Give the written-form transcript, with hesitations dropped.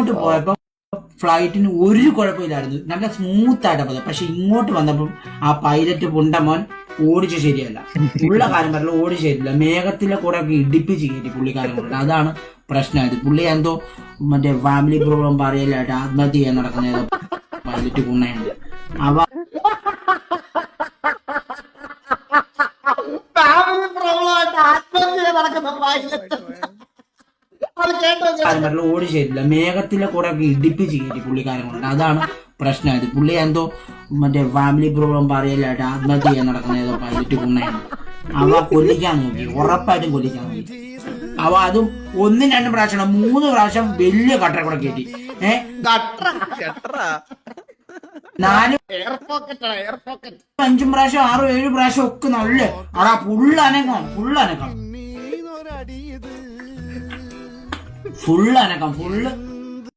അങ്ങോട്ട് പോയപ്പോ ഫ്ലൈറ്റിന് ഒരു കുഴപ്പമില്ലായിരുന്നു, നല്ല സ്മൂത്ത് ആയിട്ട് പോയത്. പക്ഷെ ഇങ്ങോട്ട് വന്നപ്പം ആ പൈലറ്റ് പുണ്ടമോൻ ഓടിച്ച് ശരിയല്ല, ഉള്ള കാര്യം പറഞ്ഞാൽ ഓടിച്ച് ശരിയല്ല. മേഘത്തിലെ കൂടെ ഒക്കെ ഇടിപ്പിച്ച് കയറ്റി പുള്ളിക്കാരൻ കൊണ്ട്. അതാണ് പ്രശ്നമായത്. പുള്ളി എന്തോ മറ്റേ ഫാമിലി പ്രോബ്ലം പറയലായിട്ട് ആത്മഹത്യ ചെയ്യാൻ നടക്കുന്ന ഏതോ പൈലറ്റ് കുണ്ണയുണ്ട്. അവ ഓടി ശരിയില്ല, മേഘത്തിലെ കൂടെ ഒക്കെ ഇടിപ്പിച്ച് കയറ്റി പുള്ളിക്കാരൻ കൊണ്ട്. അതാണ് പ്രശ്നമായത്. പുള്ളി എന്തോ മറ്റേ ഫാമിലി പ്രോബ്ലം പറയലായിട്ട് ആത്മഹത്യ ചെയ്യാൻ നടക്കുന്ന ഏതോ പൈലറ്റ് കുണ്ണയുണ്ട്. അവ കൊല്ലിക്കാൻ നോക്കി, ഉറപ്പായിട്ടും കൊല്ലിക്കാൻ നോക്കി. അവ അതും 1-2 പ്രാവശ്യം 3 പ്രാവശ്യം വലിയ കട്ട കൂടെ കയറ്റി. 4-5 പ്രാവശ്യം 6-7 പ്രാവശ്യം ഒക്കെ നല്ല അതാ ഫുള്ളനക്കം ഫുള്ള്